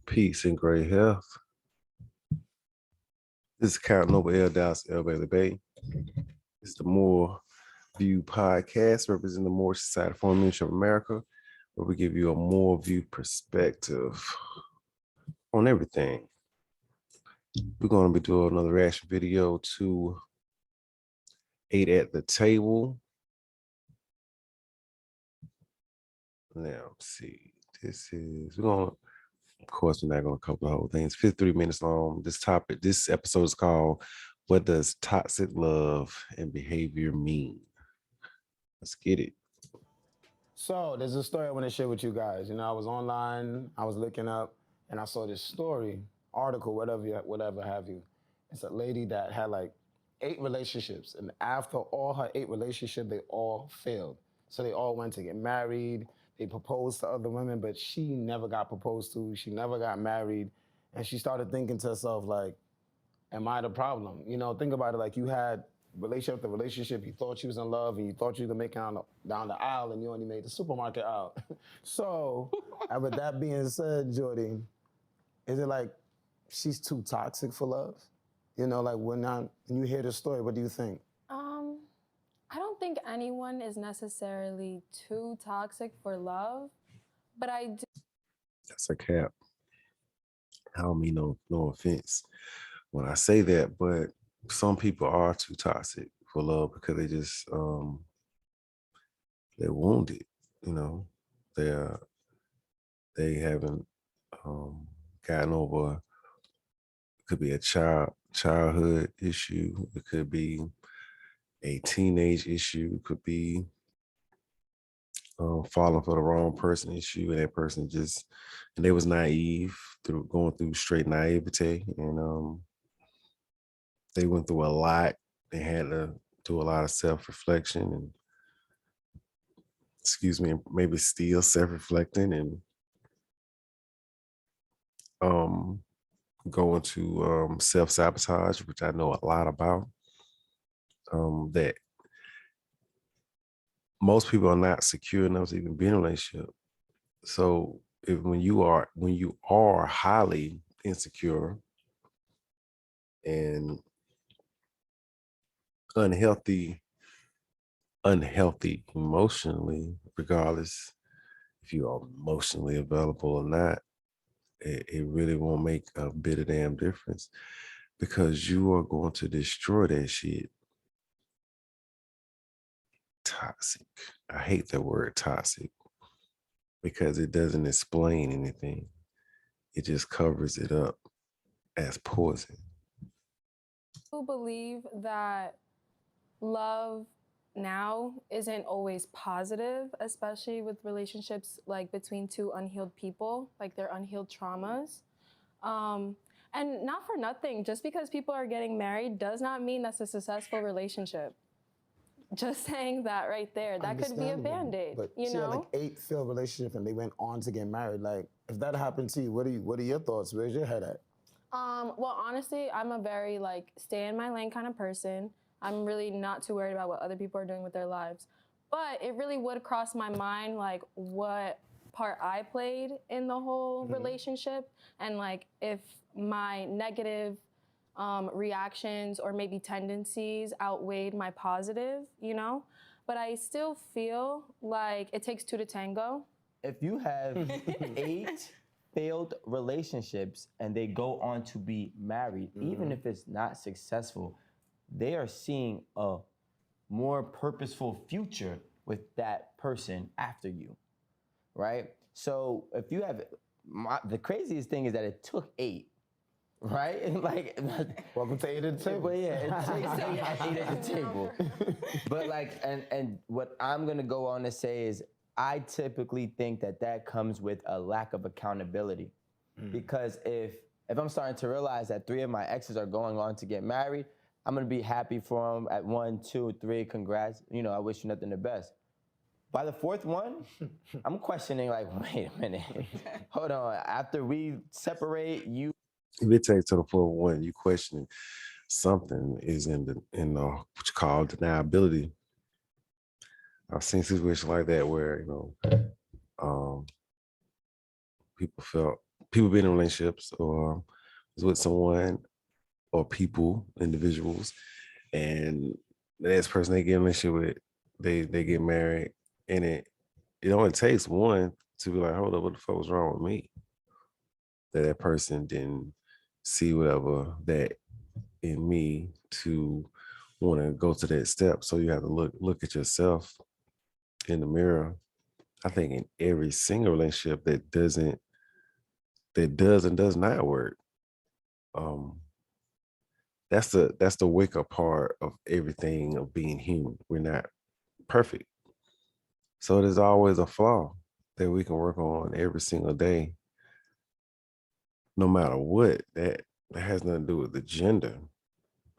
Peace and great health. This is Count Nova L. Dallas L. Bailey Bay. This is the Moorvue podcast representing the Moorish Society for Moorish of America, where we give you a Moorvue perspective on everything. We're going to be doing another reaction video to 8 at the Table. Now, let's see. Of course, we're not going to cover the whole thing. It's 53 minutes long. This episode is called, What Does Toxic Love and Behavior Mean? Let's get it. So there's a story I want to share with you guys. I was online, I was looking up, and I saw this story, article, whatever have you. It's a lady that had like 8 relationships, and after all her 8 relationships, they all failed. So they all went to get married. They proposed to other women, but she never got proposed to. She never got married. And she started thinking to herself, like, am I the problem? Think about it, like you had relationship after relationship, you thought you was in love, and you thought you were making down the aisle, and you only made the supermarket aisle. So, and with that being said, Jordy, is it like she's too toxic for love? Like when you hear the story, what do you think? I don't think anyone is necessarily too toxic for love, but I do. That's a cap. I don't mean no offense when I say that, but some people are too toxic for love because they just they're wounded. They haven't gotten over. It could be a childhood issue. It could be a teenage issue. It could be falling for the wrong person issue, and that person they was naive going through straight naivete, and they went through a lot. They had to do a lot of self-reflection and maybe still self-reflecting and going to self-sabotage, which I know a lot about. That most people are not secure enough to even be in a relationship. So when you are highly insecure and unhealthy emotionally, regardless if you are emotionally available or not, it really won't make a bit of damn difference, because you are going to destroy that shit. Toxic. I hate the word toxic because it doesn't explain anything. It just covers it up as poison. I believe that love now isn't always positive, especially with relationships like between 2 unhealed people, like their unhealed traumas. And not for nothing, just because people are getting married does not mean that's a successful relationship. Just saying that right there, that could be a Band-Aid. But she had like 8 failed relationships and they went on to get married. Like, if that happened to you, what are your thoughts? Where's your head at? Well, honestly, I'm a very stay in my lane kind of person. I'm really not too worried about what other people are doing with their lives. But it really would cross my mind what part I played in the whole relationship, and if my negative reactions or maybe tendencies outweighed my positive, But I still feel like it takes 2 to tango. If you have 8 failed relationships and they go on to be married, even if it's not successful, they are seeing a more purposeful future with that person after you, right? So if you have, the craziest thing is that it took 8, right? Welcome to 8 at the table. But yeah, it takes 8 at the table. But and what I'm gonna go on to say is, I typically think that comes with a lack of accountability. Because if I'm starting to realize that 3 of my exes are going on to get married, I'm gonna be happy for them at 1, 2, 3, congrats. I wish you nothing the best. By the 4th one, I'm questioning wait a minute, hold on. After we separate, you. If it takes to the 4th one, you questioning something is in what you call deniability. I've seen situations like that where people felt people been in relationships or was with someone or people, individuals, and the next person they get in a relationship with, they get married, and it only takes one to be like, hold up, what the fuck was wrong with me? That person didn't see whatever that in me to want to go to that step. So you have to look at yourself in the mirror. I think in every single relationship that does and does not work, um, that's the wake up part of everything of being human. We're not perfect. So there's always a flaw that we can work on every single day, no matter what. That has nothing to do with the gender,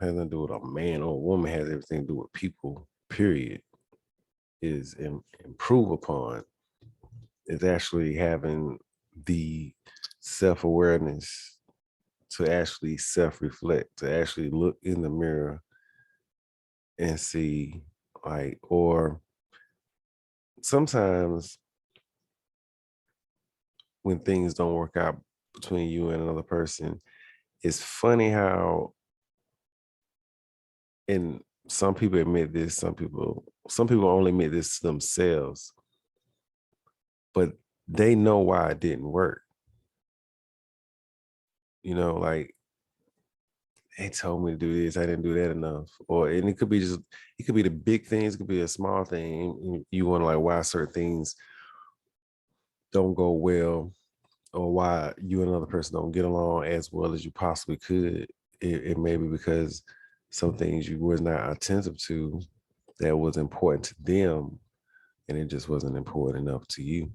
has nothing to do with a man or a woman, has everything to do with people, period. Is improve upon is actually having the self-awareness to actually self-reflect, to actually look in the mirror and see, like, or sometimes when things don't work out between you and another person, it's funny how, and some people admit this, some people only admit this to themselves, but they know why it didn't work. You know, like, they told me to do this, I didn't do that enough. Or, and it could be the big things, it could be a small thing. You wonder like why certain things don't go well, or why you and another person don't get along as well as you possibly could. It may be because some things you was not attentive to that was important to them, and it just wasn't important enough to you.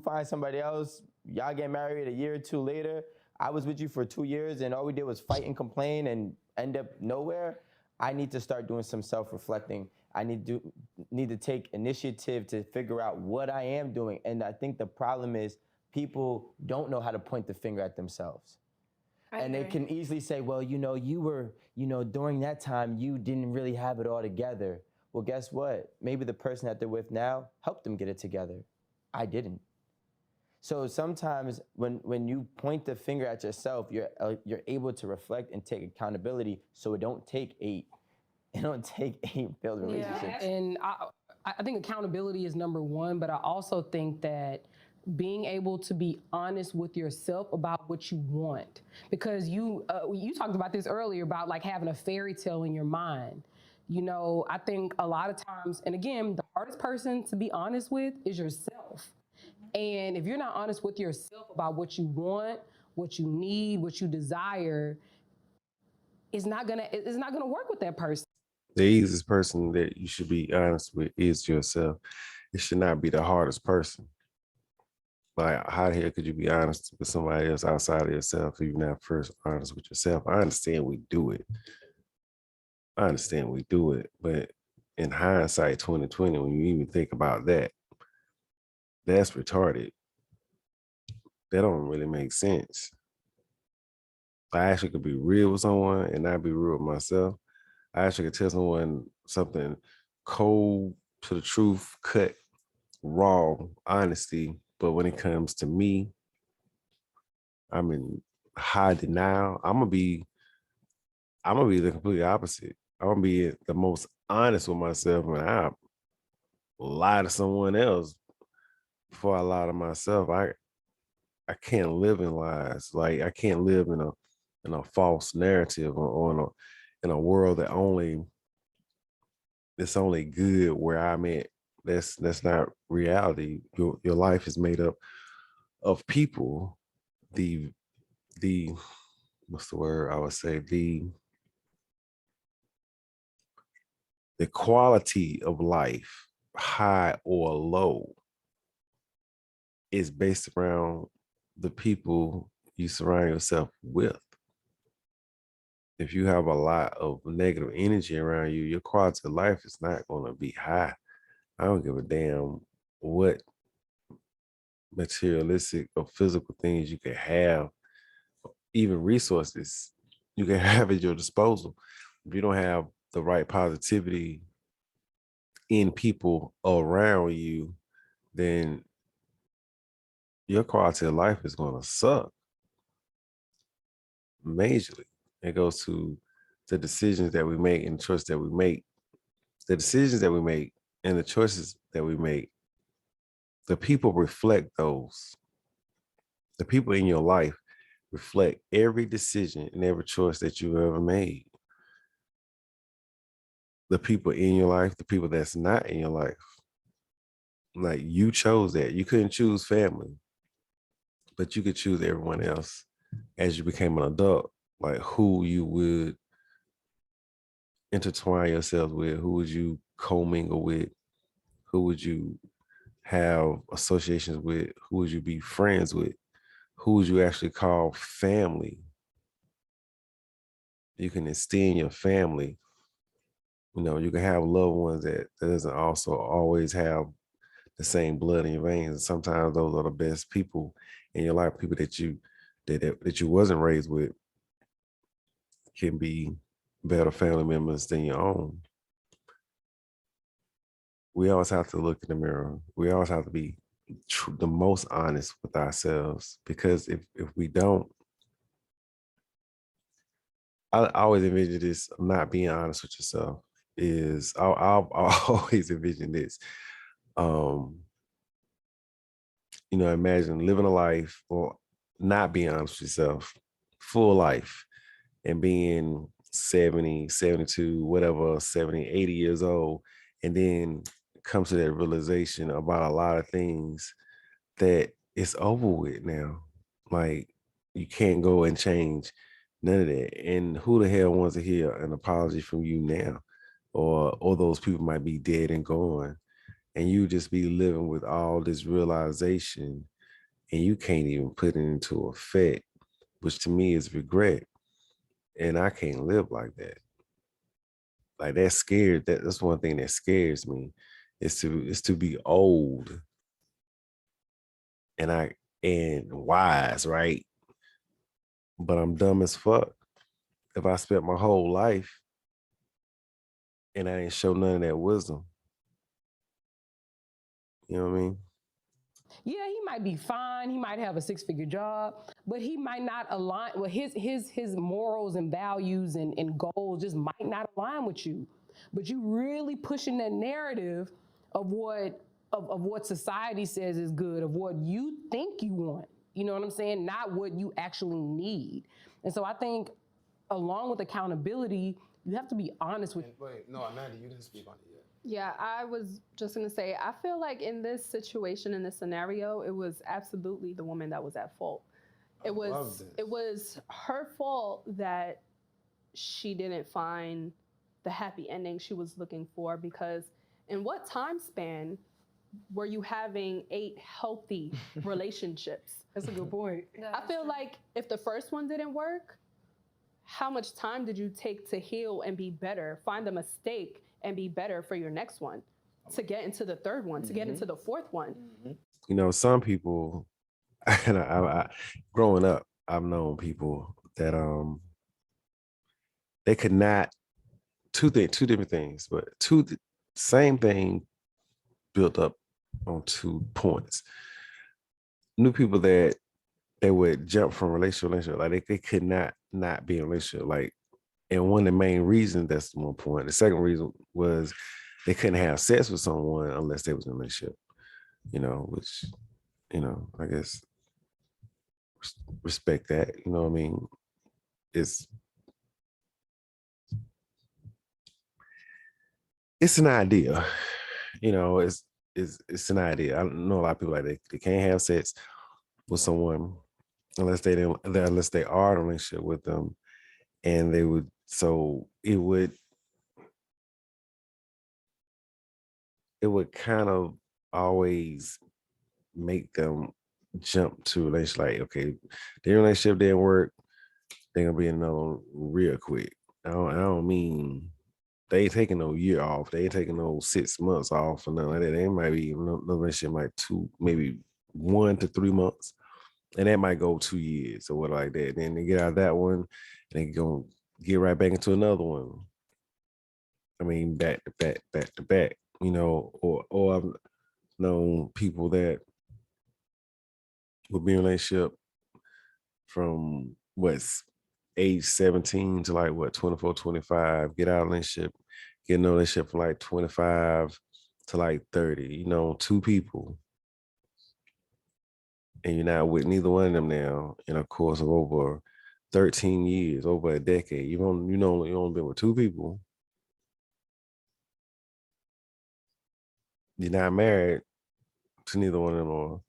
Find somebody else, y'all get married a year or two later. I was with you for 2 years and all we did was fight and complain and end up nowhere. I need to start doing some self-reflecting. I need to take initiative to figure out what I am doing. And I think the problem is people don't know how to point the finger at themselves. And they can easily say, well, you were, during that time, you didn't really have it all together. Well, guess what? Maybe the person that they're with now helped them get it together. I didn't. So sometimes when you point the finger at yourself, you're able to reflect and take accountability. So it don't take eight failed relationships. Yeah. And I think accountability is number one, but I also think that being able to be honest with yourself about what you want, because you talked about this earlier about like having a fairy tale in your mind. I think a lot of times, and again, the hardest person to be honest with is yourself. And if you're not honest with yourself about what you want, what you need, what you desire, it's not gonna work with that person. The easiest person that you should be honest with is yourself. It should not be the hardest person. Like, how the hell could you be honest with somebody else outside of yourself if you're not first honest with yourself? I understand we do it. But in hindsight, 2020, when you even think about that, that's retarded. That don't really make sense. I actually could be real with someone and not be real with myself. I actually could tell someone something cold to the truth, cut, raw, honesty. But when it comes to me, I'm in high denial. I'm gonna be the complete opposite. I'm gonna be the most honest with myself when I lie to someone else before I lie to myself. I can't live in lies. Like, I can't live in a false narrative, or in a world that it's only good where I'm at. That's not reality. Your life is made up of people. The what's the word I would say? The quality of life, high or low, is based around the people you surround yourself with. If you have a lot of negative energy around you, your quality of life is not going to be high. I don't give a damn what materialistic or physical things you can have, even resources you can have at your disposal. If you don't have the right positivity in people around you, then your quality of life is going to suck majorly. It goes to the decisions that we make and the choices that we make. The decisions that we make and the choices that we make, the people reflect those. The people in your life reflect every decision and every choice that you've ever made. The people in your life, the people that's not in your life. Like you chose that. You couldn't choose family, but you could choose everyone else as you became an adult, like who you would intertwine yourselves with, who would you commingle with, who would you have associations with, who would you be friends with, who would you actually call family. You can extend your family. You know, you can have loved ones that doesn't also always have the same blood in your veins. And sometimes those are the best people in your life, people that you wasn't raised with can be better family members than your own. We always have to look in the mirror. We always have to be the most honest with ourselves, because if we don't, I always envision this not being honest with yourself is I'll always envision this. You know, imagine living a life or not being honest with yourself, full life, and being 70, 72, whatever, 70, 80 years old, and then come to that realization about a lot of things that it's over with now. Like you can't go and change none of that. And who the hell wants to hear an apology from you now? Or those people might be dead and gone. And you just be living with all this realization and you can't even put it into effect, which to me is regret. And I can't live like that. Like that's scared. That's one thing that scares me is to be old and wise, right? But I'm dumb as fuck. If I spent my whole life and I didn't show none of that wisdom, you know what I mean? Yeah, he might be fine. He might have a six-figure job, but he might not align. Well, his morals and values and goals just might not align with you. But you really pushing that narrative of what society says is good, of what you think you want. You know what I'm saying? Not what you actually need. And so I think, along with accountability, you have to be honest with. Wait, no, Amanda, you didn't speak on it yet. Yeah, I was just gonna say, I feel like in this situation, in this scenario, it was absolutely the woman that was at fault. It was her fault that she didn't find the happy ending she was looking for, because in what time span were you having 8 healthy relationships? That's a good point. I feel like if the first one didn't work, how much time did you take to heal and be better, find the mistake and be better for your next one, to get into the third one, to get into the fourth one? You know, some people, and I growing up, I've known people that they could not two different things, but same thing built up on 2 points. New people that they would jump from relationship to relationship, like they could not be in a relationship. Like, and one of the main reasons, that's one point. The second reason was they couldn't have sex with someone unless they was in a relationship. You know, which, you know, I guess respect that. You know what I mean? It's an idea. You know, it's an idea. I know a lot of people like they can't have sex with someone unless they are in a relationship with them, and they would. So it would kind of always make them jump to a relationship. Like, okay, their relationship didn't work, they're gonna be in another one real quick. I don't mean they ain't taking no year off. They ain't taking no 6 months off or nothing like that. They might be in no relationship like 2, maybe 1 to 3 months. And that might go 2 years or what like that. Then they get out of that one and they gonna get right back into another one. I mean, back to back, you know, or I've known people that will be in a relationship from what's age 17 to like what 24, 25, get out of relationship, get in a relationship from like 25 to like 30, you know, two people. And you're not with neither one of them now in a course of over 13 years, over a decade. You only been with two people. You're not married to neither one of them, or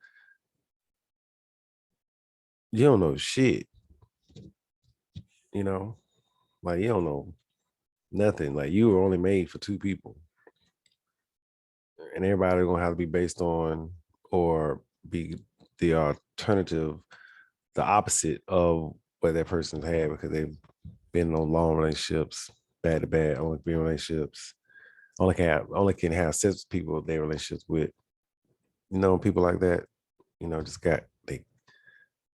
you don't know shit. You know, like you don't know nothing. Like you were only made for two people, and everybody gonna have to be based on or be the alternative, the opposite of what that person's had because they've been in long relationships, bad to bad, only being relationships, only can have sex with people their relationships with. You know, people like that, you know,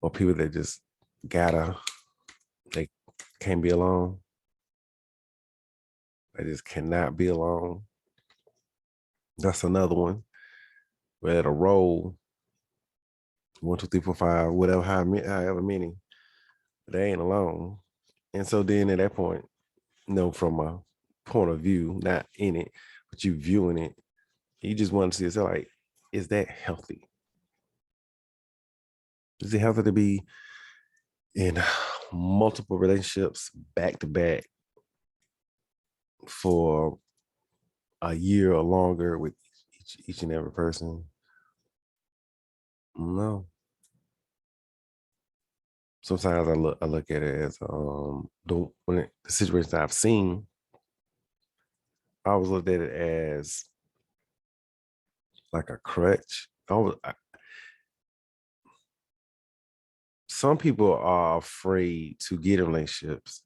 or people that just they can't be alone. They just cannot be alone. That's another one. Where at a roll, 1, 2, 3, 4, 5, whatever, however many, they ain't alone. And so then at that point, you know, from a point of view, not in it, but you viewing it, you just want to see yourself like, is that healthy? Is it healthy to be in multiple relationships back to back for a year or longer with each and every person? No. Sometimes I look at it as the situations I've seen, I always looked at it as like a crutch. Some people are afraid to get in relationships.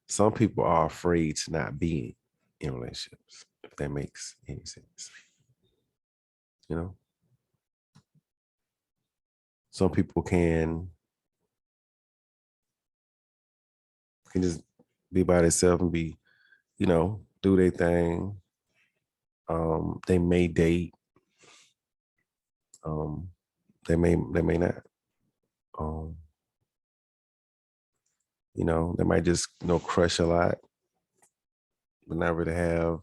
Some people are afraid to not be in relationships, if that makes any sense. You know? Some people can just be by themselves and be, you know, do their thing. They may date. They may not. You know, they might just, you know, crush a lot, but not really have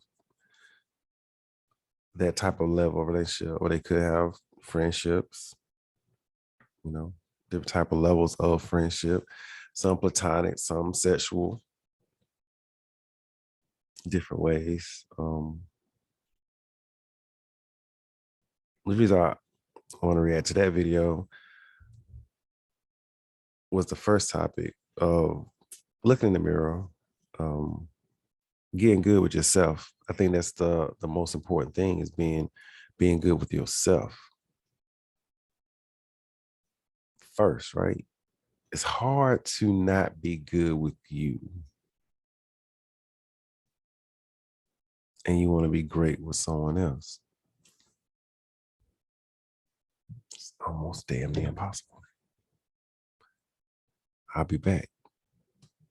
that type of level of relationship, or they could have friendships, you know, different type of levels of friendship, some platonic, some sexual, different ways. The reason I want to react to that video was the first topic of looking in the mirror, getting good with yourself. I think that's the most important thing is being good with yourself first, right? It's hard to not be good with you. And you want to be great with someone else. It's almost damn near impossible. I'll be back.